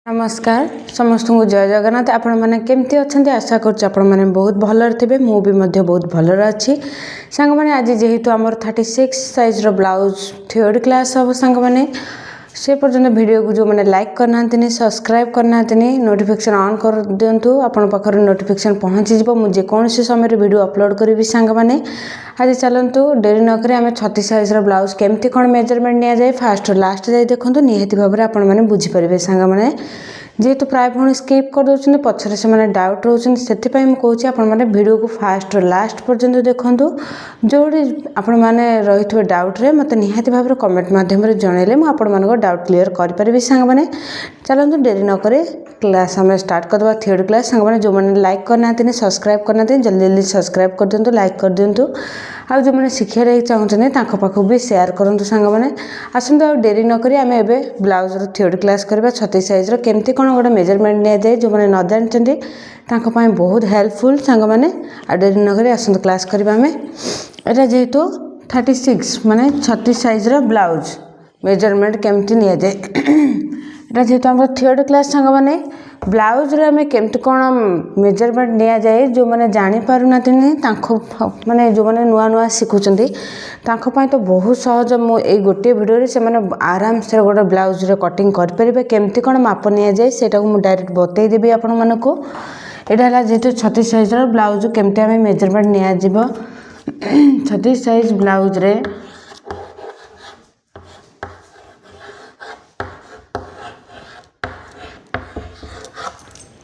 नमस्कार समस्त को जय जगन्नाथ। आपण मैंने केमती अच्छा आशा कर बहुत भलर थे मुझे बहुत भलर अच्छी सांग मैंने आज जेहेतु आम 36 साइज ब्लाउज थ्योरी क्लास हम सांग मैंने से पर्यटन वीडियो को जो मैंने लाइक करना सब्सक्राइब करना नोटिफिकेशन ऑन कर दिंतु आपण पाखर नोटिफिकेशन पहुँची मुझे कौन समय वीडियो अपलोड करी सांग मैंने आज चलतु डेरी नक आम 36 साइज ब्लाउज केमती कौन मेजरमेंट नि जाए फास्ट लास्ट जाए देखो निहाती भाव में आपने बुझीपारे सांग मैंने जेहेतु प्राय भाई स्किप कर दौरान पछरे से डाउट रोचे से मुझे आपने वीडियो को फास्ट लास्ट पर्यंत देखूँ जो आपण मैंने रही डाउट रे मत निहाती भाव में कमेंट मध्यम जनइले मुझे डाउट क्लीयर करें सांग मैंने चलते डेरी नक क्लास आम स्टार्ट करदे थ्योरी क्लास सांग मैंने जो मैंने लाइक करना सब्सक्राइब करना जल्दी जल्दी सब्सक्राइब कर दिंतु लाइक कर दिंतु आ जो मैंने शिक्षा चाहते पाखक भी शेयर करूँ सांग मैंने आसतु आ डेरी नक आम ए ब्लाउज थ्योरी क्लास करवा 36 साइज केमती कौन गोटे मेजरमेंट नि जाए जो मैंने न जानते बहुत हेल्पफुल सांग मैंने आ डेरी नक आसतु क्लास करवा आम एटा जेहेतु 36 माने 36 साइज ब्लाउज मेजरमेंट केमती नि जाए एटा जेहेतु आम थ्योरी क्लास सांग मैंने ब्लाउज रे आम केमती कौन मेजरमेंट नि जाए जो मैंने जापर ना माने जो मैंने नुआ नुआ शिखुंट तो बहुत सहज मुझे गोटे वीडियो से मैंने आराम से गोटे ब्लाउज रे कटिंग करें केमती कौन माप नि जाए सेटा को डायरेक्ट बतईदेवी आपण मानक यहाँ जेहेतु 36 साइज ब्लाउज केमती आम मेजरमेंट नि 36 साइज ब्लाउज रे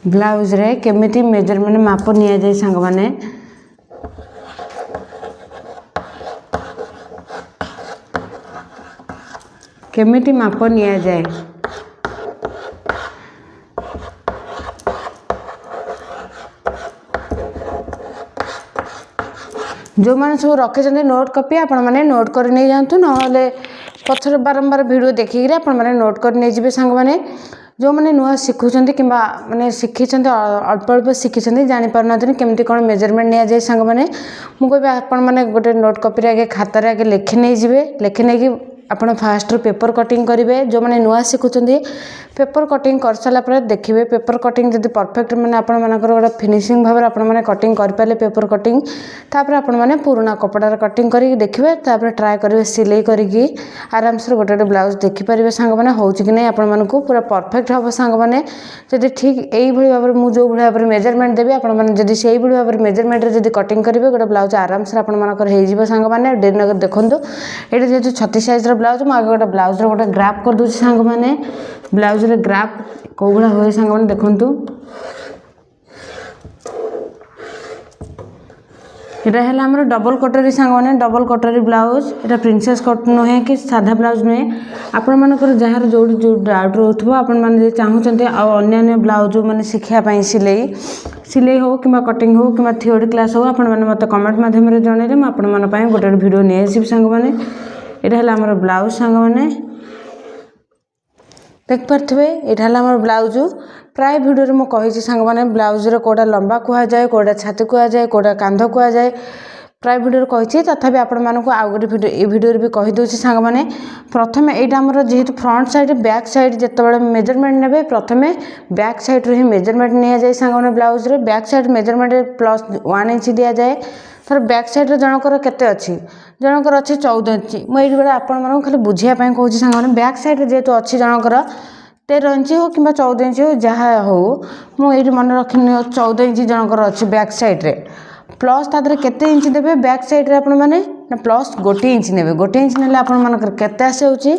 ब्लाउज रे केमिति मेजरमेंट माप नि जाए सांग माने केमिति माप नि जाए जो मैंने सब रखे नोट कॉपी आपण मैंने नोट कर नहीं जातु ना पछर बारंबार वीडियो देखिक आपण मैंने नोट कर नहीं जाए सांग मैंने जो मैंने नुआ शिखुंट कि मैंने शिखी अल्प अल्प शिखी जापर ना केमती कौन मेजरमेंट नि जाए सांग मैंने मुझे आपण मैंने गोटे नोट कॉपी आगे खातार आगे लिखि नहीं जाए लिखि नहीं कि आपण फास्ट पेपर कटिंग करेंगे जो मैंने नुआ शिखुंट पेपर कटिंग कर सारापर देखिए पेपर कटिंग जब परफेक्ट मैंने आपंकर गोटे फिनिशिंग भाव में कटिंग करें पेपर कटिंग तापर आपण मैंने पुराना कपड़ार कटिंग करके देखिए तापर ट्राए करेंगे सिलाई करके आराम से गोटे गोटे ब्लाउज देखिपारे सांग मैंने हो कि नहीं आपण मानक पूरा परफेक्ट हम सांग मैंने जब ठीक यही भाव में मुझे भाव में मेजरमेंट देवी आपड़ी से भाव में मेजरमेंट जब कटिंग करेंगे गोटे ब्लाउज आराम से आपंकर सांग मैंने डेरी नगर देखूँ ये जेहतु 36 साइज ब्लाउज मुझे गोटे ब्लाउज गोटे ग्राफ कर दूसरी सांग मैंने ब्लाउज रे ग्राफ कौ भाया हुए सांग मैंने देखु यहाँ है आम डबल कटोरी सांग मैंने डबल कटोरी ब्लाउज यहाँ प्रिंसेस कट नुहे कि साधा ब्लाउज नुहे आपण मानकर जार जो डाउट रोथबो आपण माने चाहूचंते अन्य ब्लाउज मैंने शिखापी सिलाई हो कि कटिंग हो कि थ्योरी क्लास हो आपण मैंने मत कमेंट मध्यम जनइले मुझे गोटे वीडियो नहीं आसबि सांग मैंने यहाँ है आम ब्लाउज सांग मैंने देखिपे यहाँ आम ब्लाउज प्राय वीडियो में कही सांग मैंने ब्लाउज कौटा लंबा कहुए कौटा छाती कहुए कौटा कांध कहुए प्राय वीडियो कही तथापि आपण मानक आउ गोटे वीडियो ये वीडियो भी कहीदे सांग मैंने प्रथम यहाँ जेहेतु फ्रंट साइड बैक साइड जिते मेजरमेंट ने प्रथम बैक साइड ही मेजरमेंट नि जाए सांग मैंने ब्लाउज रे बैक साइड मेजरमेंट +1 इंच दि जाए थर बैक साइड जनकर केते अच्छी जनकर अच्छी 14 इंच मुझे बेले आपण खाली बुझापी कहूँ सांग मैंने बैक साइड जेहेतु अच्छी जनकर 13 इंच हो कि 14 इंच हो जहाँ हो मुझे मन रखनी 14 इंच जनकर अच्छी बैक साइड रे प्लस तादर केते इंच देवे बैक साइड रे आपण माने ना प्लस गोटे इंच नेबे गोटे इंच नेले आपण मानकर केते आसे होची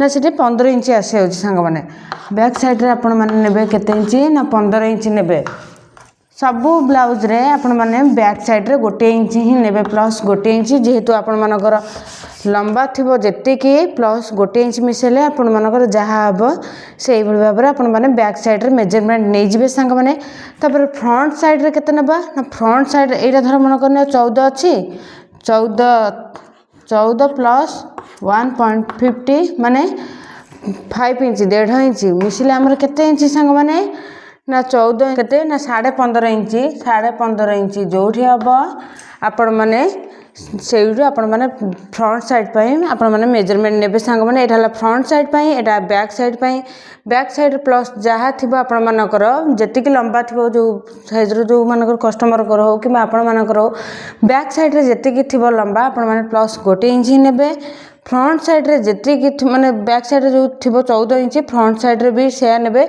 ना सेठी 15 इंच आसे होची सांग माने बैक साइड रे आपण माने नेबे केते इंच ना 15 इंच नेबे सबू ब्लाउज रे आपण माने बैक साइड रे गोटे इंच ही नेबे प्लस गोटे इंच जेहेतु आपण मानकर लंबा थी जेति कि प्लस गोटे इंच मिसेले आपण मानकर जहाँ हम से भाव में आपण मैंने बैक साइड रे मेजरमेंट नहीं जाए सांग मैंने तापर फ्रंट साइड रे केते नबा ना फ्रंट साइड यहाँ धर मन कर 14 अच्छी 14 प्लस 1.50 माने 5 इंच 1.5 इंच मिसिले आमर केते इंच सांग मैंने ना 14 केते ना 15.5 इंच जो हम आपण मैंने ସେଇଠୁ ଆପଣମାନେ ଫ୍ରଣ୍ଟ ସାଇଡ୍ ପାଇଁ ଆପଣମାନେ ମେଜରମେଣ୍ଟ ନେବେ ସାଙ୍ଗମାନେ। ଏଇଟା ହେଲା ଫ୍ରଣ୍ଟ ସାଇଡ୍ ପାଇଁ, ଏଇଟା ବ୍ୟାକ୍ ସାଇଡ୍ ପାଇଁ। ବ୍ୟାକ୍ ସାଇଡ୍ ପ୍ଲସ୍ ଯାହା ଥିବ ଆପଣମାନଙ୍କର ଯେତିକି ଲମ୍ବା ଥିବ ଯେଉଁ ସାଇଜ୍ର ଯେଉଁମାନଙ୍କର କଷ୍ଟମରଙ୍କର ହେଉ କିମ୍ବା ଆପଣମାନଙ୍କର ହେଉ, ବ୍ୟାକ୍ ସାଇଡ୍ରେ ଯେତିକି ଥିବ ଲମ୍ବା ଆପଣମାନେ ପ୍ଲସ୍ 1 ଇଞ୍ଚ ନେବେ। ଫ୍ରଣ୍ଟ ସାଇଡ୍ରେ ଯେତିକି ମାନେ ବ୍ୟାକ୍ ସାଇଡ୍ରେ ଯେଉଁ ଥିବ 14 ଇଞ୍ଚ, ଫ୍ରଣ୍ଟ ସାଇଡ୍ରେ ବି ସେୟା ନେବେ।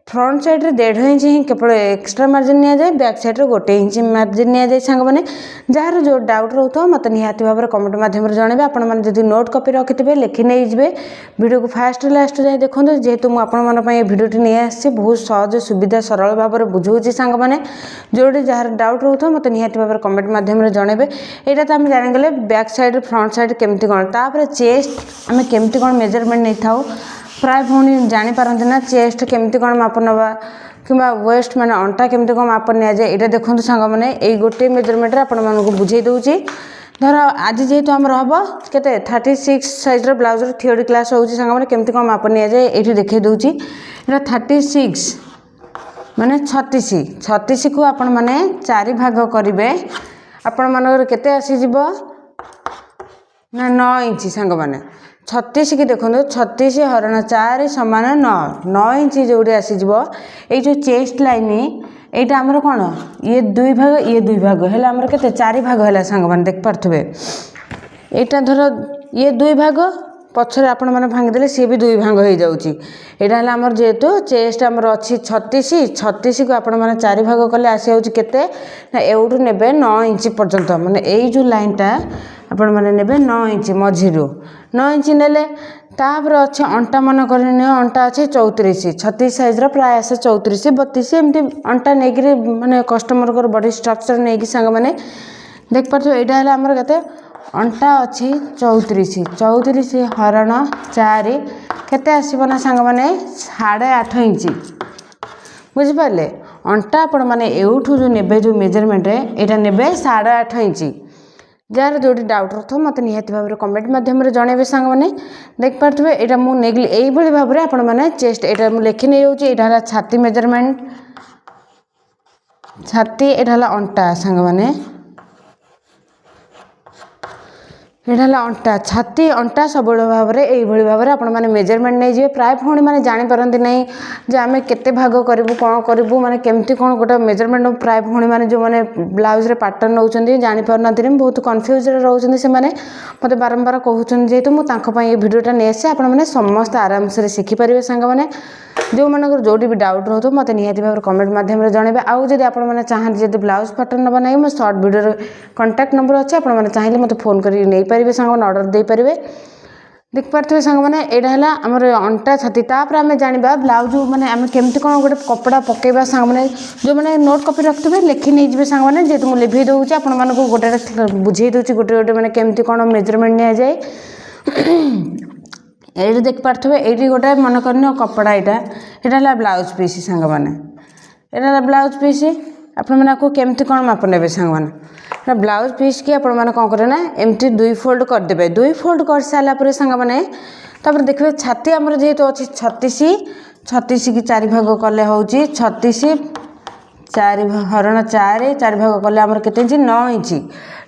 फ्रंट साइड 1.5 इंच ही केवल एक्सट्रा मार्जिन नि जाए, बैक साइड 1 इंच मार्जिन नि जाए। सांग मैंने जार जो डाउट रोथ मत निहाती भाव में कमेंट माध्यम जनइबे। आपण मैंने जब नोट कॉपी रखिथे लिखि नहीं जाए, वीडियो को फास्ट लास्ट जाए देखो। जेहेतु मुझे भिडियोटी नहीं आसी बहुत सहज सुविधा सरल भाव में बुझाऊँगी सांग मैंने। जोटी जार डाउट रोथ मत निहाती भाव में कमेंट माध्यम जनइबे। यहाँ तो आम जानीगले बैक साइड फ्रंट साइड केमती कौन, तापर चेस्ट आम केमती कौन मेजरमेंट नहीं था। प्राय भौणी जापारती ना चेस्ट केमती कौन माप नवा कि वेस्ट माने अंटा केमती कौन माप नि जाए। यहाँ देखो सांग मैंने ये गोटे मेजरमेंट आपको बुझे दूसरी। धर आज जेहेतु आम हम के 36 साइज्र ब्लाउजर थियोरी क्लास होगी सांग मैंने केमती कौन माप नि जाए ये देखे दूसरी। यहाँ 36 माने 36 को आपण मैंने 4 भाग करेंगे। आपण मानकर केते आसीजिव ना 9 इंच सांग मैंने 36 की देखो 36 हरण 4 समान 9 इंच जोड़ी आसीजिव। ये जो चेस्ट लाइन यहाँ आमर कौन ये 2 भाग ये 2 भाग है आमर के 4 भाग है सांग मैंने देख पारे। यहाँ धर ये 2 भाग पछरे आपण मैंने भांगीदे सी भी 2 भाग हो जाऊँगी। यहाँ है आमर जेहेतु चेस्ट आमर अच्छी 36 को आपण मैंने 4 भाग कले आसी जाऊँगी केते ना एवटू ने 9 इंच पर्यंत माने यही जो लाइनटा आपण मैंने ने 9 इंच मझीरू 9 इंच नेले। तापर अच्छे अंटा मन कर अंटा अच्छे 36 साइज्र प्राय आसे 34 32 एमती अंटा नहीं माने कस्टमर को बॉडी स्ट्रक्चर नहीं सांग मैंने देख पारे। यहाँ है आमर के अंटा अच्छी 34 हरण 4 केते आसब ना सांग मैंने 8.5 इंच बुझिपारे। अंटा आपण मैंने एवठू जो ने जो मेजरमेंट यहाँ ने 8.5 इंच। जार जोटी डाउट रथ मत निहाती भाव में कमेंट माध्यम जनइबे सांग मैंने देख पारे। यहाँ मुझे नेगली यही भाव में आपण मैंने चेस्ट यहाँ मुझे लिखि नहीं जाऊँगी। यहाँ है छाती मेजरमेंट छाती, यहाँ है अंटा सांग मैंने यहाँ है अंटा छाती अंटा सब भाव में यही भाव में आपण मैंने मेजरमेंट नहीं जाए। प्राय भौणी मैंने जापारती नहीं जे आम के भाग करूँ कौन करूँ माने केमती कौन गोटे मेजरमेंट। प्राय भौणी मैंने जो मैंने ब्लाउज पैटर्न नौकरी जापारती बहुत कन्फ्यूज रोचे से मत बारंबार कहते जेहेतु मुझे भिडियोटा नहीं आसे आप समस्त आराम से शिखिपारे सांग मैंने। जो मानकर जोटी भी डाउट रोथ मत निहाती भाव कमेंट माध्यम जनइबे। आउ जब आपने चाहते जब ब्लाउज पैटर्न नवा ना मो सर्ट भिडियो कंटाक्ट नंबर अच्छे आपने चाहिए मत फोन कर नहीं पारे सांग मैंने ऑर्डर दे पारे देख पारे सांग मैंने। यहाँ है आमर अंटा छाती तापर आम जाना ब्लाउज माने आम केमती कौन गोटे कपड़ा पकेबा सांग मैंने जो मैंने नोट कॉपी रखिथे लिखि नहीं जाए सांग मैंने। जेहेतु मुझे लिखी दूसरी आपण मानक गोटे बुझे दूसरी गोटे गोटे मैंने केमती कौन मेजरमेंट नि जाए। ये देख पारे ये गोटे मन कर कपड़ा यहाँ है ब्लाउज पीस सांग मैंने यहाँ है ब्लाउज पीस आप केमती कौन माप ने सांग मैंने। ब्लाउज पीस की आपण मैंने कौन करें ना एमती 2 फोल्ड करदे 2 फोल्ड कर सारापर सांग मैंने। तापर देखिए छाती आमर जेहेतु अच्छी 36 की 4 भाग कले हूँ 36 4 हरण 4 भाग कले आमर के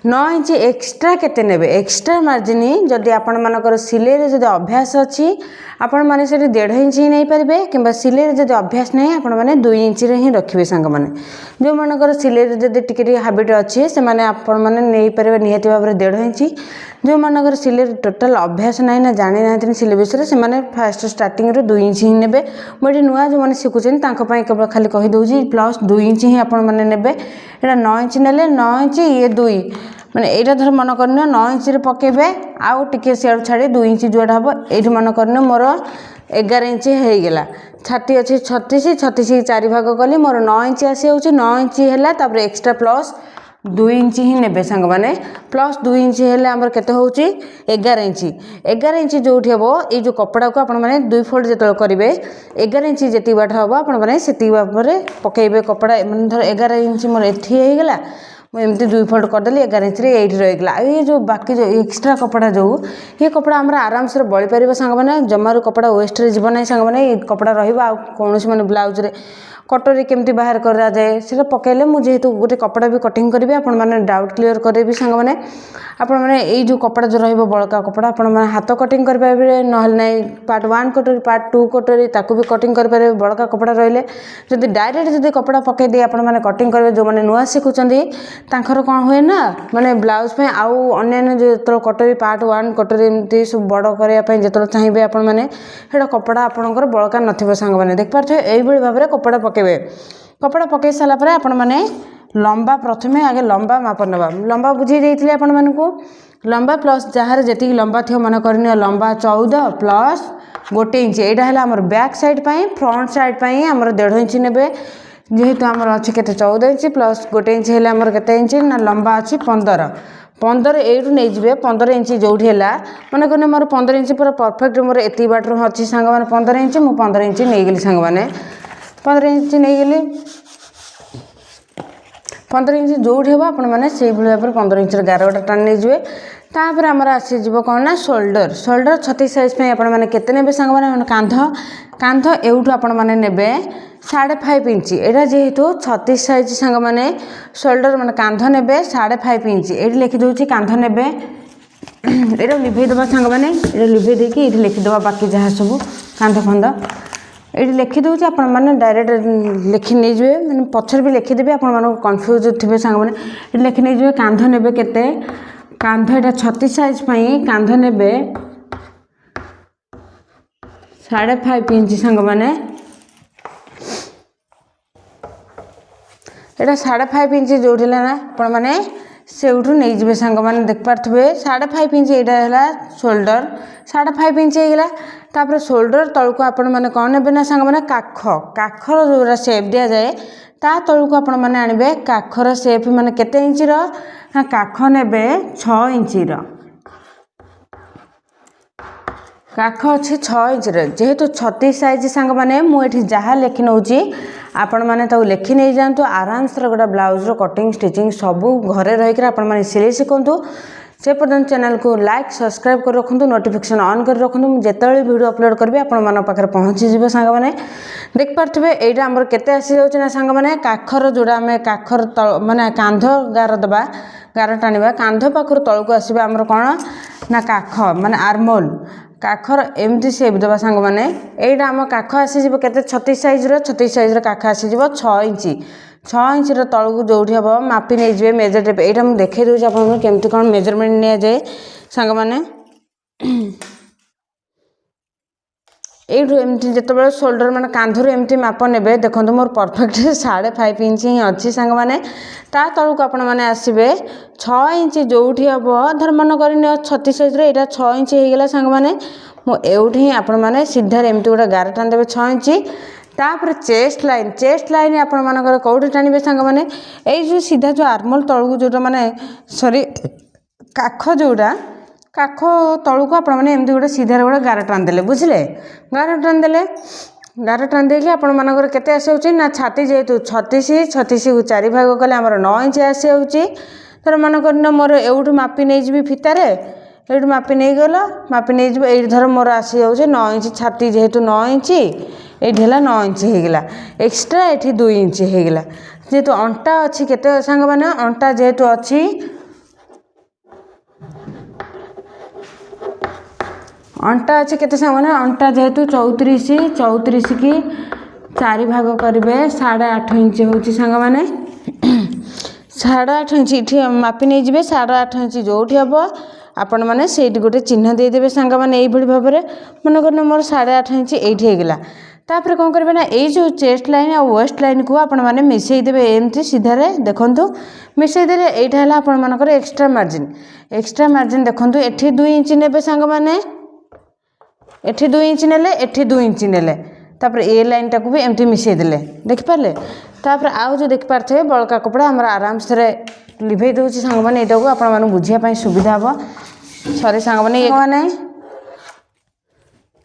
9 इंच एक्सट्रा केते नेबे एक्सट्रा मार्जिन जदि आपण मानकर सिलाई जदि अभ्यास अच्छी आपण माने से 1.5 इंच ही नहीं पारे कि सिलाई जदि अभ्यास नहीं आपण माने 2 इंच ही रखिए सांग मैंने। जो मानकर सिलाई जदि टिके हाबिट अच्छी से माने आपण माने नहीं पारे निहाती भाव में 1.5 इंच। जो मानकर सिलाई टोटाल अभ्यास ना ना जानी ना सिलाई विषय से माने फास्ट स्टार्टिंग 2 इंच ही नेबे। मुझे नुआ जो मैंने शिखुचे केवल खाली कहीदे प्लस 2 इंच ही आपण मैंने नेबे। यहाँ 9 इंच नेले 9 इंच ये 2 माने यहाँ धर मन कर 9 इंच पकेबे आउ टिके सियाड़ छाड़ी 2 इंच जोड़ा हम ये मन कर मोर 11 इंच हो गला। छाती अच्छे 36 4 भाग कली मोर 9 इंच आसी जाऊँगी 9 इंच है एक्सट्रा प्लस 2 इंच ही नेबे सांग मैंने। प्लस 2 इंच है आमर केते होउची 11 इंच जो हम ये जो कपड़ा को आपण मैंने 2 फोल्ड जो करेंगे 11 इंच जी बाट हम आपण मैंने से पकेबे कपड़ा धर 11 इंच मोर एथी हो गला एमती 2 फोल्ड करदेली 11 इंच रे एठी रहिगला। ये जो बाकी जो एक्स्ट्रा कपड़ा जो ये कपड़ा हमरा आराम से बळी परिबो संग माने जमारू कपड़ा वेस्ट रे जीवन नै संग माने ये कपड़ा रहिबो आ कोनोस माने ब्लाउज रे कटोरी केमती बाहर करा जाए सेटा पकेले मु जेहेतु गोटे कपड़ा भी कटिंग करी आपण माने डाउट क्लियर करेबी संग माने आपण माने एई जो कपड़ा जो रहिबो बळका कपड़ा आपण माने हाथ कटिंग कर पाबे नहल नै पार्ट 1 कटोरी पार्ट 2 कटोरी ताकू भी कटिंग कर पारे बळका कपड़ा रहिले जदि डायरेक्ट जदि कपड़ा पके दे आपण माने कटिंग करबे जो माने नुआ सिखुचंदी तांखर कोन होय ना माने ब्लाउज पे आउ अन्य जो कटोरी पार्ट 1 कटोरी एमती सब बड़ करिया पे जतलो चाहिबे आपण माने हेडा कपड़ा आपणकर बळका नथिबो संग माने देख पारथे एई बळी भाबरे कपड़ा पकेबे कपड़ा पकई सारा पर आपण माने लंबा प्रथमे आगे लंबा माप नबा लंबा बुझी देइथिले आपण मानकू लंबा प्लस जहार जेति लंबा थियो मन करनी लंबा 14 प्लस 1 इंच एटा हला हमर बैक साइड पई फ्रंट साइड पई हमर 1.5 इंच नेबे जेहेतु हमर अछि केते 14 इंच प्लस 1 इंच हला हमर केते इंच ना लंबा अछि 15 एठू नै जिवे 15 इंच जोठी हला मन करने मोर 15 इंच पूरा परफेक्ट मोर एति बाटर अछि संग माने 15 इंच मु 15 इंच नै गेली संग माने 15 इंच नहीं गली 15 इंच जोड़ी हम आपण मैंने से भाव 15 इंच गारटा टाणी नहीं जाए तापर आमर आसीज कौन ना शोल्डर शोल्डर 36 साइज पे आपण मैंने केते नेबे संग माने कांध कांध एवठू आपण मैंने नेबे 5.5 इंच एटा जेहेतु 36 साइज संग माने शोल्डर माने कांध नेबे 5.5 इंच एटी लिखि दोची कांध नेबे एटा लिभे दबा संग माने एटा लिभे देकी एटी लिखि दबा बाकी जहा सब कांध फंद ये लिखि दूसरे आपण मैंने डायरेक्ट लिखि नहीं जाए मैंने पछर भी लिखिदेवी आपण मानक कन्फ्यूज थे सांग मैंने ये लिखि नहीं जाए कांध नेबे केते कांध एटा 36 साइज पई कांध नेबे 5.5 इंच सांग माने एटा 5.5 इंच जोड़िला ना आपण माने सेउठू नहीं जिवे सांग माने देख पारथबे 5.5 इंच एटा हला शोल्डर 5.5 इंच हेगला तापर शोल्डर तळको आपण माने कोन नेबे ना सांग माने काखर जोरा शेप दिया जाए ता तळको आपण माने आनिबे काखर शेप माने केते इंच रो ना काख नेबे 6 इंच रो काख अच्छे 6 इंच जेहेतु 36 साइज सांग माने मु एठी जहा लेखि नउची आपण माने ताऊ लेखि नहीं जानतु आराम से गोटा ब्लाउज रो कटिंग स्टिचिंग सब घरे रही कर आपण माने सिलाई शिखंतु से पर्यंत चैनल को लाइक सब्सक्राइब कर रखु नोटिफिकेशन ऑन कर रखु जितेबाला वीडियो अपलोड करी आपण मान पाखे पहुँची जी सांग मैंने देख पारे यहाँ आमर केते आसी जाऊँ ना सांग मैंने काखर जोड़ा आम काखर माने कांध गार दबा गार टाणा कांध पाखर तलू आसवा आमर कौन ना काख माने आर्मोल काखर एमती सेप दबा सांग मैंने यहाँ आम काख आसीज के 36 साइज काख आसीज 6 इंच 6 इंच तलू जो हम मापी नहीं जाए मेजर टेप यहाँ मुझे देखे दूसरी आपको केमती कौन मेजरमेंट नि जाए सांग मैंने यू एमती जिते शोल्डर माने कांधर एमती माप ने देखो मोर परफेक्ट 5.5 इंच ही अच्छी सांग मैंने ता तलू आपण मैंने आसबे 6 इंच जो हम धर मन कर 36 साइज यहाँ 6 इंच होगा सांग मैंने मुझे आपण मैंने सीधार एमती गोटे गार टाणी देवे 6 इंच तापर चेस्ट लाइन आपण मानकर कौटी टाणबे सांग मैंने यही जो सीधा जो आर्मल तलू जोटा माने सॉरी काख जोड़ा काख तलू को आपण मैंने एमती गोटे सीधार गोटे गार टाणीदे बुझे गार टाणी देके आपण मानकर केते आसी ना छाती जेहेतु 36 को 4 भाग कले आमर 9 इंच आसी जाऊँगी तर मन कर मोर एवठू मापी नहीं जी फितारे ये मापी नहीं गल मापी नहीं जी ये धर मोर आसी जाऊँगे 9 इंच छाती जेहेतु 9 इंच ये 9 इंच होगला एक्सट्रा ये 2 इंच होगला जेहेतु अंटा अच्छी केते सांग मैंने अंटा जेहेतु अच्छी अंटा अच्छे केते सांग मैंने अंटा जेहेतु 34 की 4 भाग करेंगे 8.5 इंच हूँ सांग मैंने 8.5 इंच ये मापी नहीं जी 8.5 इंच जो हम आपण मैंने से गोटे चिन्ह देदेवे सांग मैंने यही भाव में मन कर मोर 8.5 इंच ये होगला तापर कौन करेंगे ना ये जो चेस्ट लाइन आ वेस्ट लाइन को आपण मैंने मिसईदेवे एमती सीधारे देखु मिसईदे यहाँ है आपण मानकर एक्सट्रा मार्जिन देखु ये 2 इंच ने सांग मैंने एठी 2 इंच नेले एठी 2 इंच नेले तापर ए लाइन टाको भी एमती मिसई देले देख पारले तापर आउ जो देख पारथे बळका कपड़ा हमर आराम से लिभे दोची सांग माने एटाको आपण मानु बुझिया पई सुविधा हबो सॉरी सांग माने ये माने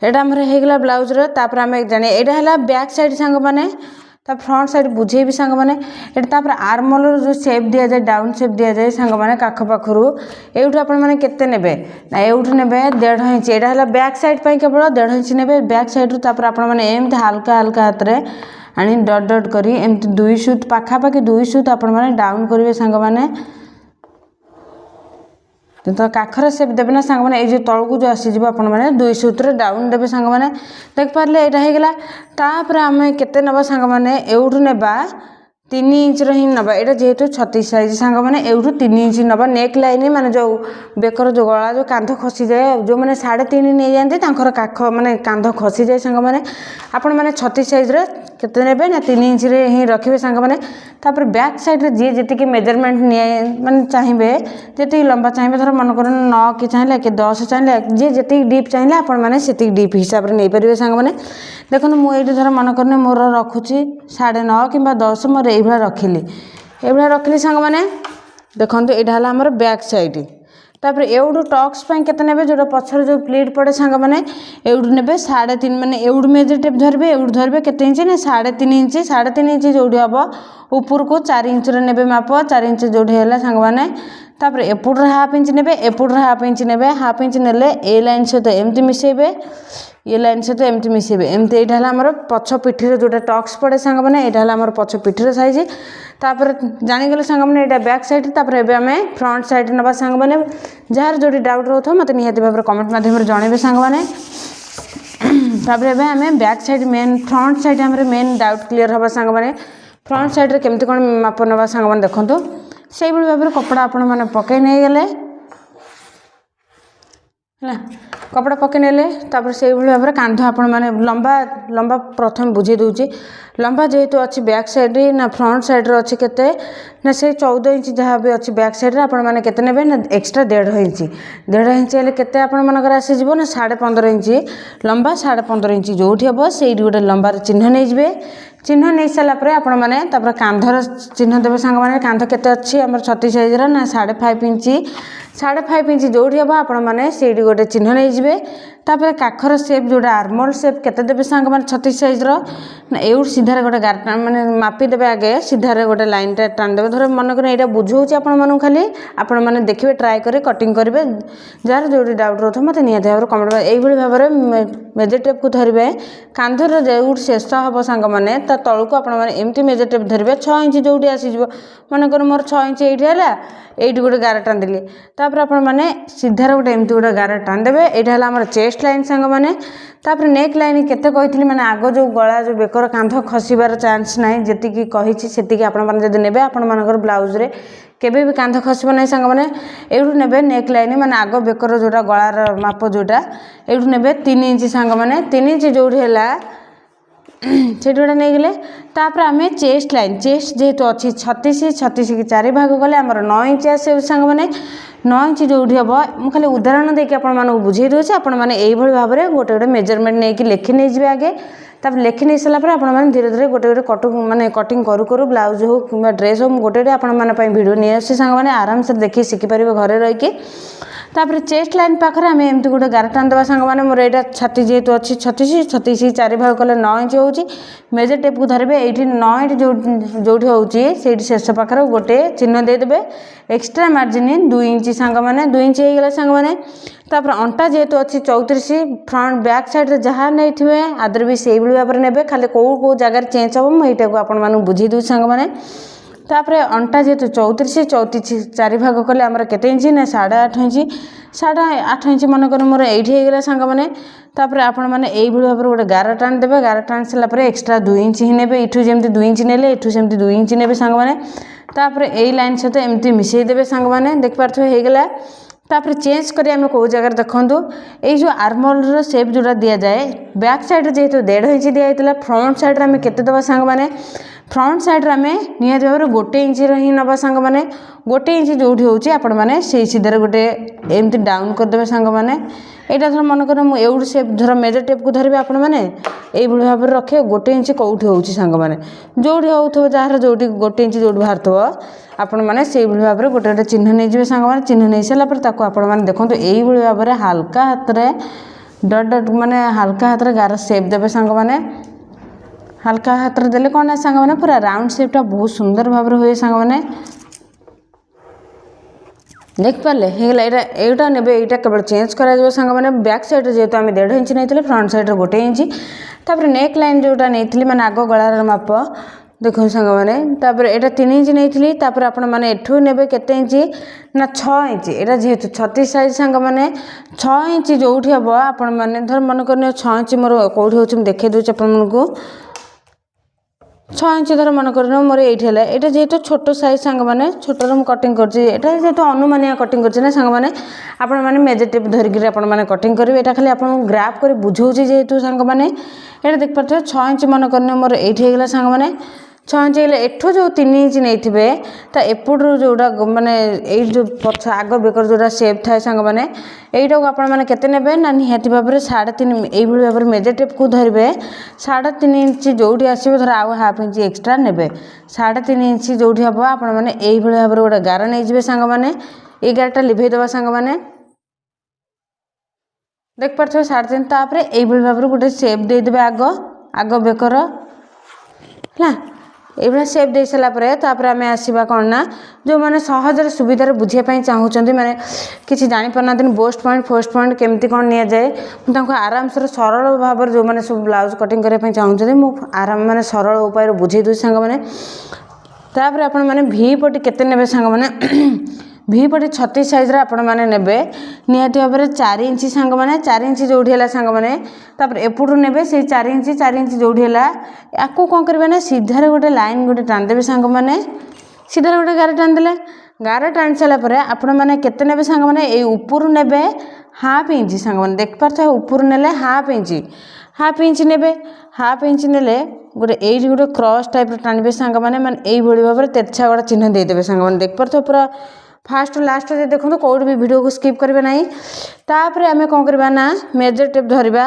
एटा हमर हेगला ब्लाउज रो तापर हम जाने एटा हला बैक साइड सांग माने फ्रंट साइड बुझेबी सांग मैंने ये आर्मल जो सेप दि जाए डाउन सेप दि जाए सांग मैंने काख पाखु एठू आपण मैंने केते नेबे ना एठू नेबे 1.5 इंच एटा हला बैक साइड पई केवल 1.5 इंच नेबे बैक साइड रु तापर आपण मैंने एमती हल्का हल्का हाथ रे आनी डट डट करी एमती 2 सूत पाखापाखि 2 सूत आपण मैंने डाउन करेंगे सांग मैंने तो काखर सेप देवे ना सांग मैंने ये तलू जो आसीज आपण मैंने 2 सूत्र डाउन देवे सांग मैंने देख पारे यहाँ होगा तापर आम के नवा सांग मैंने एवठू नेबा 3 इंच ही नवा यहाँ जेहेतु 36 साइज सांग मैंने एवठू 3 इंच नवा नेक लाइन माने जो बेकर जो गला जो कांध खसी जाए जो मैंने 3.5 नहीं जाते काख माने कांध खसी जाए सांग मैंने आपण मैंने 36 साइज केते नेबे ना 3 इंच रे ही रखिए सांग मैंने तापर बैक साइड रे जी जी मेजरमेंट माने चाहिए जी लंबा चाहिए धर मन कर 9 कि चाहिए कि 10 चाहिए जी जी डीप चाहिए आपण मैंने से डीप हिसाब से नहीं पारे सांग मैंने देखो मुझे धर मन करने मोर रखुची 9.5 कि 10 मोर ये रखिली ये रखिली सांग मैंने देखो यहाँ है आमर बैक साइड तापर एवडू टक्स केते नेबे जो पछर जो प्लीट पड़े सांग मैंने एवडू नेबे 3.5 माने एवडू मेजर टेप धरबे एवडू धरबे केते इंच ना 3.5 इंच जोड़ी हम ऊपर को 4 इंच रे नेबे माप 4 इंच जोड़ी है सांग मैंने तापर एपुट हाफ इंच नेबे एपुट हाफ इंच नेबे हाफ इंच नेले ए लाइन सहित एमती मिसेबे ये लाइन सहित एमती मिसेबे एमती यहाँ है आमर पछ पिठी जोटा टक्स पड़े सांग मैंने यहाँ है आमर पछ पिठी साइज तापर जानीगले सांग मैंने यहाँ बैक साइड तापर एबे आमे फ्रंट साइड नवा सांग मैंने जार जोटी डाउट रोथ मत निहाती भाव कमेंट माध्यम जनइबे सांग मैंने तापर एबे आमे बैक साइड मेन फ्रंट साइड आमरे मेन डाउट क्लियर हवा सांग मैंने फ्रंट साइड रे केमती कोन माप नवा सांग मैंने देखंतो से भाव कपड़ा आपण मैंने पकई नहीं गले है कपड़ा पकई नेले तापर से भाव में कांध आपण मैंने लंबा लंबा प्रथम बुझे दूची लंबा जेहेतु अच्छी बैक साइड ना फ्रंट साइड रे अच्छी केते ना से 14 इंच जहाँ भी अच्छी बैक साइड रे आपण मैंने केते नेबे ना एक्स्ट्रा 1.5 इंच 1.5 इंच हेले केते आपण मनकर आसी जिवो ना 15.5 इंच लंबा 15.5 इंच जोठी हबो सेही गोटे लंबा चिन्ह नहीं जिवे चिन्ह नहीं सारा पर आपण मैंने तापर कांधर चिन्ह देवे सांग मैंने कांध केते अच्छी आमर 36 साइज रा ना 5.5 इंच 5.5 इंच जोड़ी हम आपण मैंने से गोटे चिन्ह नहीं जिवे तापर काखर सेप जोड़ा आर्मल सेप केते देवे सांग मैंने 36 साइज रो ना एउट सीधारे गोटे गार माने मापी देवे आगे सीधारे गोटे लाइन टा टान देवे धर मन कर एटा बुझौछि आपण मानु खाली आपण मैंने देखिए ट्राई करे कटिंग करेंगे जार जोड़ी डाउट रोथ मत निहाती भाव कमेंट यही भाव में मेजर टेप को धरबे कांधर जो शेष हम सांग मैंने तलू आप एमती मेजर टेप धरबे 6 इंच जोड़ी आसीज मनकर मोर 6 इंच ये है गोटे गार टान देली तापर आपण मैंने सीधार गोटे एमती गोटे गार टान देवे यहाँ है आम चेस्ट लाइन सांग मैंने तापर नेक लाइन केते कही मैंने आग जो गला जो बेकर कांध खसबार चांस ना जी कही से आपने नेबे आपण मानकर ब्लाउज रे केबे भी कांध खसब ना सांग मैंने एठू नेबे नेक लाइन माने आग बेकर जोटा गलार माप जोटा एठू नेबे 3 इंच सांग मैंने 3 इंच जोड़ी है से नहीं गले तापर आम चेस्ट लाइन चेस्ट जेहेतु अच्छी 36 की 4 भाग गले आमर 9 इंच आसे सांग मैंने 9 इंच जोड़ी हम मुझे खाली उदाहरण देके आपको बुझे दूसरे आपण मैंने यही भाव में गोटे गोटे मेजरमेंट नहीं कि लिखि नहीं जी आगे तापर लिखि नहीं सारा आप धीरे धीरे गोटे गोटे कट माने कटिंग करू करू ब्लाउज हो कि ड्रेस हो गोटे गोटे आपण भिडियो नहीं आसी सांग मैंने आराम से देखिए शिखिपारे घरे रहीकि तापर चेस्ट लाइन पाखे आम एमती गोटे गार टान देवा सांग मैंने मोर यहाँ छाती जेहेतु अच्छी 36 4 भाग कले 9 इंच हो मेजर टेप को धरबे ये 9 इंच जोटी हो शेष पाखे गोटे चिन्ह देदेवे एक्सट्रा मार्जिन 2 इंच सांग मैंने 2 इंच हो गला सांग मैंने तापर अंटा जेहेतु अच्छी 34 फ्रंट बैक साइड रे जहाँ नहीं थे आदर भी से भाव में ने खाली कौ जगार चेंज हम मुझे आपको बुझे दूँ सांग मैंने तापर अंटा जेहेतु 34 4 भाग कले आमर केते इंच ना 8.5 इंच 8.5 इंच मनकर मोर ये होगा सांग मैंने तापर आपण मैंने यही भाव में गोटे गार टान देवे गार टान सारापर एक्सट्रा 2 इंच ही ने इठू जमी 2 इंच ने इठू सेमती 2 इंच ने सांग मैंने तापर यही लाइन सहित एमती मिसेदेवे सांग मैंने देखिपारे होगा तापर चेंज करी आम कौ जगार देखूँ ये जो आर्मल सेप जोड़ा दि जाए बैक साइड जेहेतु 1.5 इंच दिखाई फ्रंट साइड आम केते दबा सांग मैंने फ्रंट साइड आम निहत भाव में गोटे इंच ही नवा सांग मैंने गोटे इंच जोटी होची आपण मैंने से सीधार गोटे एमती डाउन करदे सांग मैंने यहाँ धर मन कर मुझे सेप धर मेजर टेप को धरबे आपण मैंने यही भाव में रखे गोटे इंच कौटी हो सांग मैंने जोटी हो जार जो गोटे इंच जो बाहर थो आपण मैंने से भाव में गोटे गोटे चिन्ह नहीं जी सांग मैंने चिन्ह नहीं सारापर आपण मैंने देखो यही भाव में हाल्का हाथ में डट डट माने हाल्का हाथ में गार सेप देवे सांग मैंने हल्का हाथ रे देले कौन ना सांग मैंने पूरा राउंड शेपटा बहुत सुंदर भाव हुए सांग मैंने देख पारे एटा ने केवल चेंज करा सांग मैंने बैक साइड जेहेतु आम 1.5 इंच नहीं फ्रंट साइड 1 इंच तापर नेक लाइन जोटा नहीं मैंने आग गलार माप देखो सांग मैंने तापर एटा 3 इंच नहीं तापर आपण मैंने एठू ने केते इंच ना 6 इंच एटा जेहेतु 36 साइज सांग मैंने 6 इंच जोठी हम आपण मैंने धर मन कर 6 इंच मोर कौटी हो देखे दूसरे आपको 6 इंच धर मन कर मोर ये जेहेतु छोट साइज सांग मैंने छोटर मुझे कटिंग कर अनुमानिया कटिंग कर सांग मैंने आपण मैंने मेजर टेप धरिकी आपण मैंने कटिंग करेंगे यहाँ खाली आपको ग्राफ कर बुझाऊँगी जेहेतु सांग मैंने ये देख पारे 6 इंच मन कर मोर ये सांग मैंने 6 इंच एठू जो 3 इंच नहीं ता एपटू जोटा माने जो पछ आग बेकर जोटा सेप थाए सांग मैंने यहीटा को आपण मैंने केते नेबे ना निहाती भाव में 3.5 यही भाव में मेजर टेप को धरवे 3.5 इंच जोटी आसो धर आउ हाफ इंच एक्सट्रा ने 3.5 इंच जोटी हम आपण मैंने यही भाव में गोटे गार नहीं जाए सांग मैंने ये गारटा लिभे दबा सांग मैंने देख पारे 3.5 तापर यही भाव में गोटे सेप देदेवे आग बेकर है ये सेप दे सारापर आम आसवा कौन ना जो मैंने सहजरे सुविधार बुझापी चाहूँगी मैंने किसी जापार बोस्ट पॉइंट फोस्ट पॉइंट केमती कौन नि जाए मुझे आराम से सरल भाव जो मैंने सब ब्लाउज कटिंग करने चाहूँगी मुझे आराम मैंने सरल उपाय बुझे दूसरी सांग मैंने तापर आपण मैंने भी पटी केते नेबे सांग मैंने भी पटी 36 साइज आपण मैंने नेबे निहाती भाव में 4 इंच सांग मैंने 4 इंच जोड़ी है सांग मैंने तापर एपटू नेबे से 4 इंच जोड़ी है या कौन करेंगे ना सीधार गोटे लाइन गोटे टाणिदेवे सांग मैंने सीधार गोटे गार टाणिदेले गार टाणी सारापर आपण मैंने केते नेबे सांग मैंने ये ऊपर नेबे हाफ इंच सांग मैंने देख पारे ऊपर नेले हाफ इंच नेबे हाफ इंच नेले गोटे ये गोटे क्रॉस टाइप टाणिबे सांग मैंने यही भाव में तेरछा गोटा चिन्ह देदेवे सांग मैंने देख पारे पूरा फास्ट लास्ट देखो तो कौट भी वीडियो को स्किप करेंगे ना तापर आम कौन करवा ना मेजर टेप धरवा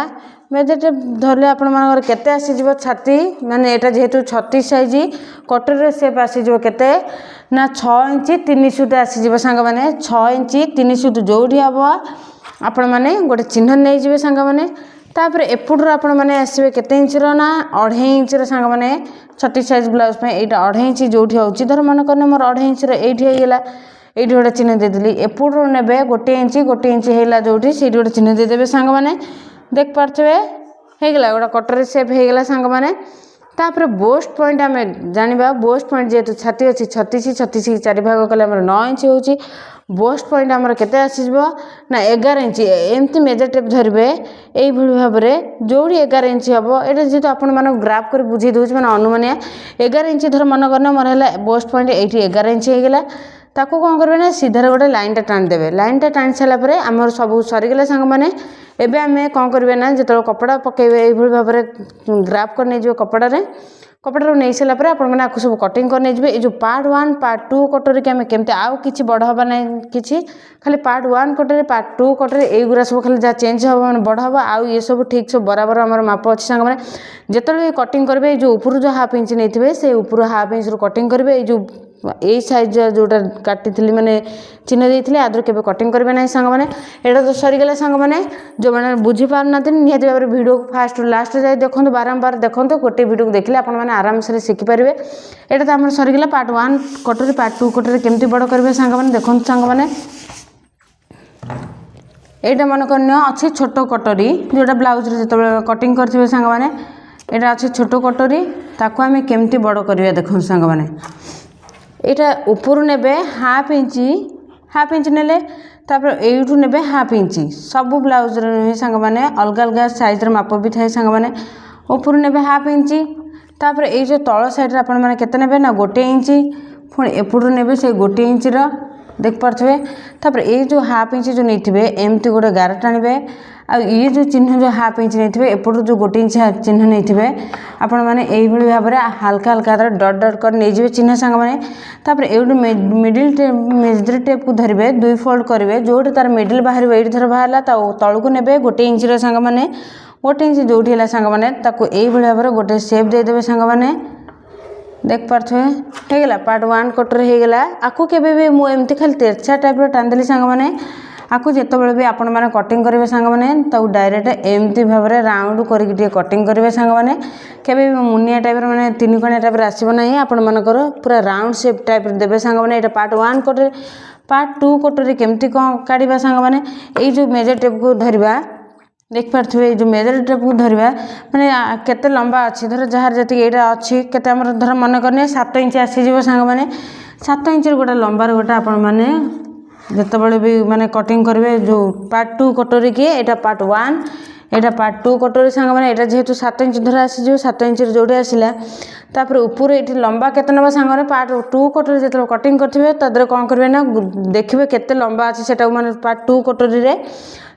मेजर टेप धरले आपण मानकर केते आसीजिवो छाती माने एटा जेहेतु 36 साइज कटर सेप आसीजिवो केते ना 6 इंच 3 सूत आसीजिवो सांग माने 6 इंच 3 सूत जोड़ी हम आपण माने गोटे चिन्ह नहीं जिवे सांग माने तापर एपटू आपण माने आसबे केते इंच रो ना 2.5 इंच रो सांग माने 36 साइज ब्लाउज पे एटा 2.5 इंच जोठी होची धर मन करने मोर 2.5 इंच रो एठी हेला ये गोटे चिन्ह देदेली एपटू ने गोटे इंच है जोटी से गोटे चिन्ह देदेवे सांग मैंने देख पारे होगला गोटे कटर सेप होगला सांग मैंने तापर बोस्ट पॉइंट आम जाना बोस्ट पॉइंट जेहेतु छाती अच्छी 36 4 भाग कले 9 इंच हो बोस्ट पॉइंट आमर केते आसीजिवो ना 11 इंच एमती मेजर टेप धरवे यही भाव में जोड़ी 11 इंच हम ये जेहतु आपण मानक ग्राफ कर बुझे दूसरी मैंने अनुमानिया 11 इंच धर मन करना मोर है बोस्ट पॉइंट ये 11 इंच होगला ताको कौन करेंगे ना सीधार गोटे लाइनटा टाणिदेवे लाइनटा टाणी सारापर आमर सब सरीगला सांग मैंने एबे आम कौन करेंगे ना जो कपड़ा पकेबे ये भाव में ग्राफ कर नहीं कपड़े कपड़ा नहीं सारापर आपने आपको सब कटिंग कर नहीं ये जो पार्ट 1 पार्ट 2 कटर कि आम केमती आउ कि बड़ हवा ना कि खाली पार्ट 1 कटर पार्ट 2 कटर युरा सब खाली जहाँ चेंज हम मैंने बड़ हवा आउ ये सब ठीक सब बराबर आम माप अच्छे सांग मैंने जिते कटिंग करेंगे जो ऊपर जो हाफ इंच नहीं से ऊपर हाफ इंच कटिंग करेंगे जो यही साइज जोटा काटी मैंने चिन्ह देते आदर के कटिंग करेंगे ना सांग मैंने यहाँ तो सरीगला सांग मैंने जो मैंने बुझी पारना निहत भाव में वीडियो फास्ट लास्ट जाए देखो बारंबार देखो गोटे वीडियो को देखले आपने आराम से शिखिपारे यहाँ तो आम सरीगला पार्ट 1 कटर पार्ट 2 कटर केमती बड़ करेंगे सांग मैंने देखो सांग मैंने यहाँ मन कर अच्छी छोट कटोरी जोटा ब्लाउज जो कटिंग करेंगे सांग मैंने यहाँ अच्छे छोट कटोरी ताको आम केमती बड़ करिया देखो सांग मैंने यहाँ ऊपर ने हाफ इंच नेले तापर एठू ने हाफ इंच सब ब्लाउज नुहे सांग मैंने अलग अलग साइज माप भी थाए सांग मैंने ऊपर ने हाफ इंच तापर ये जो तल साइड आपण मैंने केते नेबे ना 1 इंच पुणी एपटू ने से 1 इंच देख पारे तापर ये जो हाफ इंच जो नहीं एमती गोटे गार टाणिबे आ ये जो चिन्ह जो हाफ इंच नहीं एपटू जो 1 इंच चिन्ह नहीं आपण मैंने यही भाव में हल्का हल्का डट डट कर नहीं चिन्ह सांग मैंने तापर ये मिडिल टेप मेजर टेप को धरवे 2 फोल्ड करेंगे जोटे तार मिडिल बाहर ये धर बाहर तलू ने 1 इंच सांग मैंने 1 इंच जोटी है सांग मैंने यही भाव में गोटे सेप देदेवे सांग मैंने देख पारे होगला पार्ट 1 कटर होगला आपको केवे भी मुझे खाली तेरछा टाइप टाणिदेली सांग मैंने आपको जितेबाला भी आपण मैंने कटिंग करेंगे सांग मैंने डायरेक्ट एमती भाव में राउंड करके कटिंग करेंगे सांग मैंने केवे मुनिया टाइप मैंने तीन कणिया टाइप आसो ना आपण मानकर पूरा राउंड सेप टाइप देवे सांग मैंने यहाँ पार्ट 1 कटर पार्ट 2 कटर केमती कौन काढ़ा सांग मैंने ये जो मेजर टेप को धरवा देखिपे जो मेजर टेप को धरवा मैंने केते लंबा अच्छी धर जार जी यहाँ अच्छी केते धर मन करनी 7 इंच आसीज सांग मैंने 7 इंच गोटे लंबार गोटे आपण मैंने जितेबाला भी मैंने कटिंग करेंगे जो पार्ट 2 कटोरी की यहाँ पार्ट 1 यहाँ पार्ट 2 कटोरी सांग मैंने यहाँ जेहेतु 7 इंच धर आसीज 7 इंच जोड़े आसला तापर ऊपर ये लंबा केते नबा सांग मैंने पार्ट 2 कटोरी जो कटिंग करेंगे तादर कौन करेंगे ना देखिए केते लंबा अच्छे से मैंने पार्ट 2 कटोरी रे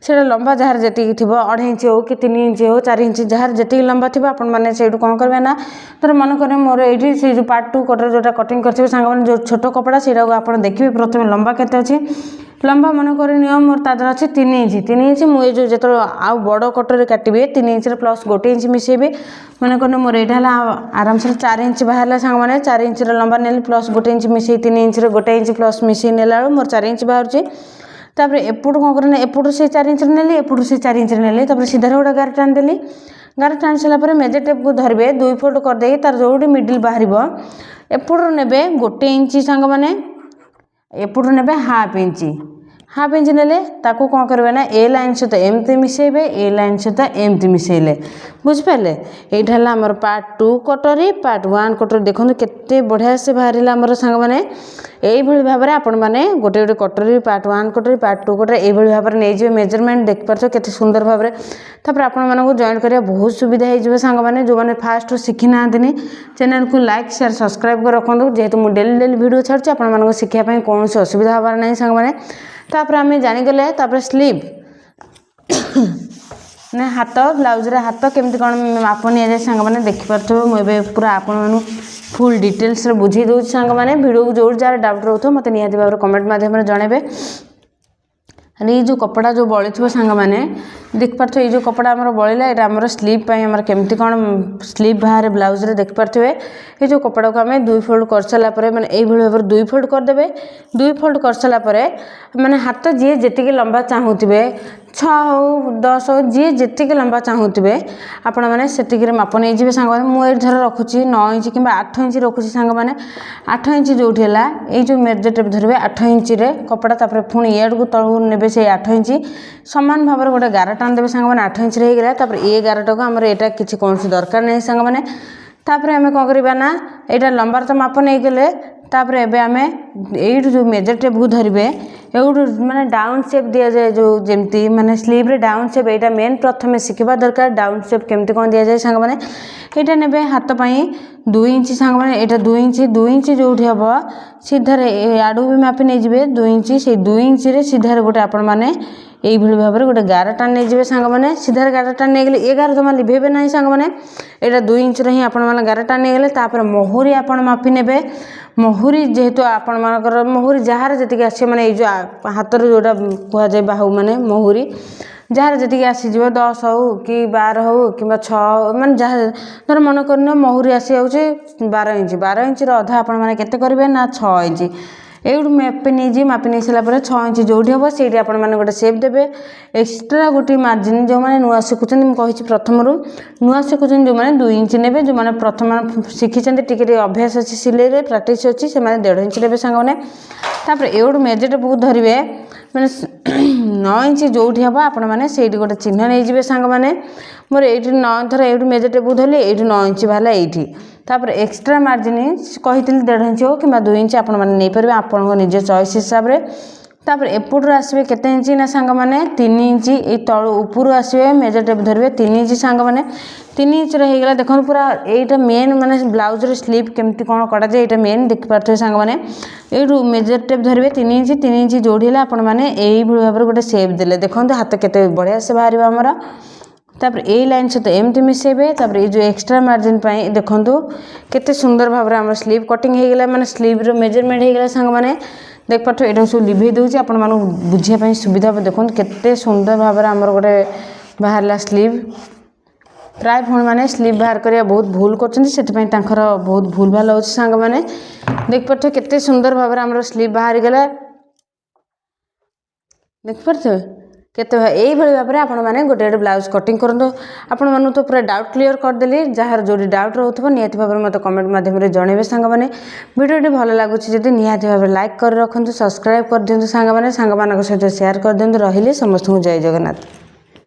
से लंबा जार जी थी 2.5 इंच हो कि 3 इंच हो 4 इंच जार जी लंबा थी आपण मैंने से कौन करेंगे ना तर मन करें मोर ये से जो पार्ट 2 कटर जोटा कटिंग करेंगे सांग मैंने जो छोट कपड़ा से आप देखिए प्रथम लंबा केते अच्छी लंबा मन कर नियम मोर तादर अच्छे 3 इंच मुझे जो जो आउ बड़ कटर काटे 3 इंच प्लस 1 इंच मिसेबी मन कर मोर यहाँ आराम से 4 इंच बाहर सांग मैंने 4 इंच लंबा ने प्लस 1 इंच मिसे 3 इंच 1 इंच प्लस मिसे नेला मोर 4 इंच बाहर तापर एपटू कौन करें एपटू से 4 इंच नेली एपटू से 4 इंच नेली तापर सीधा गोटे गार टाणी देली गार टाणी सारापर मेजर टेप को धरवे 2 फोल्ड करदे तार जो मिडिल बाहर एपटू ने 1 इंच सांग मैंने एपटू ने हाफ इंच नेले ताको कौन करेंगे ना ए लाइन सहित एमती मिसेबे ए लाइन सहित एमती मिसेले बुझिपारे यहाँ है आमर पार्ट 2 कटोरी पार्ट 1 कटोरी देखो केते बढ़िया से बाहर आमर सांग मैंने यही भाव में आपण मैंने गोटे गोटे कटोरी पार्ट 1 कटोरी पार्ट 2 कटोरी यही भाव में नहीं मेजरमेंट देखिपार केते सुंदर भाव में तापर आपण मानक जॉइन करा बहुत सुविधा हो सांग मैंने जो मैंने फास्ट शिखी ना चैनल को लाइक शेयर सब्सक्राइब कर रखु जेहेतु मुझे डेली डेली वीडियो छाड़ी आप शिखापी कौन असुविधा हबार ना सांग मैंने तापर आम जानीगले तापर स्लीव ने हाथ ब्लाउज रे हाथ केमती कौन माप नि जाए सांग मैंने देखिपे मुझे पूरा आपण फुल डिटेल्स बुझे दूसरी सांग मैंने वीडियो को जो जार डाउट रोथ मत निहाती भाव कमेंट मध्यम जनइबे ये जो कपड़ा जो बड़ी थो सांग मैंने देखिपे ये जो कपड़ा आमर बड़ा यहाँ आमर स्लीव आमर केमती कौन स्लीव बाहर ब्लाउज रे देखिपे ये जो कपड़ा को आम 2 फोल्ड कर सारापर मैंने यही भाव 2 फोल्ड करदे 2 फोल्ड कर सारापर मैंने हाथ जी जी लंबा चाहूबे 6 हो 10 हो जी जी लंबा चाहूबे आपण मैंने से माप नहीं जाए सांग मैंने मुझे धर रखुची 9 इंच कि 8 इंच रखुची सांग मैंने 8 इंच जो है जो मेजर टेप धरवे 8 इंच रे कपड़ा तापर पुणी एड को तलू ने से 8 इंच सामान भाव में गोटे गार टाणी देवे सांग मैंने 8 इंच रहीगला ये गारटा को आमर यहाँ किसी कौन दरकार नहीं सांग मैंने तापर आम कौन करवा ना यहाँ लंबार तो माप नहीं गले तापर एबे आमे एइट जो मेजर टेप को धरबे एउटू माने डाउन शेप दिया जाए जो जेमती माने स्लीव रे डाउन शेप एटा मेन प्रथमे शिखिबा दरकार डाउन शेप केमती कोन दिया जाए सांग माने एटा नेबे हाथ पई 2 इंच सांग माने एटा 2 इंच जोठी हबो सीधा रे आडू भी मापी नै जिवे 2 इंच से 2 इंच रे सीधा रे गोटे आपण माने यही भाव में गोटे गार टाणी नहीं जाए सांग मैंने सीधा गार टाणी नहीं गले ये गार जमा लिभेबे ना सांग मैंने यहाँ 2 इंच ही आपण मैंने गार टाणी नहीं गले तापर मोहरी आपण मापी नेबे मोहरी जेहेतु आपण मानकर मोहरी जार जी आस मैंने ये जो हाथ जोटा कह जाए बाहु माने मोहरी जार जी आसीज 10 हो कि 12 हो कि 6 माने जहाँ धर मन कर मोहरी आसी जाऊँचे 12 इंच अधा आपण मैंने केते करेंगे ना 6 इंच एवढू मापी नहीं मापी नहीं सारापर 6 इंच जो हम से मैंने गोटे सेप देवे एक्सट्रा गोटे मार्जिन जो मैंने नुआ शिखुं मुझे प्रथम नुआ शिखुं जो मैंने 2 इंच ने जो मैंने प्रथम शिखी टे अभ्यास अच्छी सिलाई प्राक्ट अच्छी से 1.5 इंच ने सांग मैंने तापर एवढू मेजर टेप धरवे मैंने 9 इंच जो हम आपण मैंने से गोटे चिन्ह नहीं जाए सांग मैंने मोर ये 9 थर ये मेजर टेप धरली ये 9 इंच बाहर ये तापर एक्सट्रा मार्जिन कही 1.5 इंच हो कि 2 इंच आपण मैंने नहीं पारे आपण निज चॉइस हिसाब से तापर एपटू आसवे केते इंच ना सांग मैंने 3 इंच ये तल ऊपर आसवे मेजर टेप धरवे 3 इंच सांग मैंने 3 इंच रहीगला देखो पूरा यहीटा मेन माने ब्लाउज रे स्लीव केमती कौन कटा जाए यहाँ मेन देखिपे सांग मैंने ये मेजर टेप धरवे 3 इंच जोड़ी है आपण मैंने यही भाव में गोटे सेप देले देखो हाथ केते बढ़िया से बाहर आमर तापर ए लाइन सहित एमती मिसेबे तापर ये जो एक्सट्रा मार्जिन पाई देखंतु केते सुंदर भाव में आम स्लीव कटिंग हो गला माने स्लीव रो मेजरमेंट हो गला सांग माने देख पाठ ये सब लिभे दूसरी आपण मानु बुझिया सुविधा देखो केते सुंदर भाव में आमर गोटे बाहरला स्लीव प्राय भूल मैंने स्लीव बाहर करिया बहुत भूल कर बहुत भूल भाल हो सांग मैंने देख पाठ केते सुंदर भाव में आमर स्लीव बाहर गला ଦେଖିପାରୁଥିବେ କେତେ এইଭଳି ଭାବରେ ଆପଣମାନେ ଗୋଟେ ଗୋଟେ ବ୍ଲାଉଜ୍ କଟିଂ କରନ୍ତୁ। ଆପଣମାନଙ୍କୁ ତ ପୁରା ଡାଉଟ୍ କ୍ଲିୟର କରିଦେଲି। ଯାହାର ଯେଉଁଠି ଡାଉଟ୍ ରହୁଥିବ ନିହାତି ଭାବରେ ମୋତେ କମେଣ୍ଟ ମାଧ୍ୟମରେ ଜଣାଇବେ ସାଙ୍ଗମାନେ। ଭିଡ଼ିଓଟି ଭଲ ଲାଗୁଛି ଯଦି ନିହାତି ଭାବରେ ଲାଇକ୍ କରି ରଖନ୍ତୁ, ସବସ୍କ୍ରାଇବ୍ କରିଦିଅନ୍ତୁ ସାଙ୍ଗମାନେ, ସାଙ୍ଗମାନଙ୍କ ସହିତ ସେୟାର କରିଦିଅନ୍ତୁ। ରହିଲି ସମସ୍ତଙ୍କୁ ଜୟ ଜଗନ୍ନାଥ।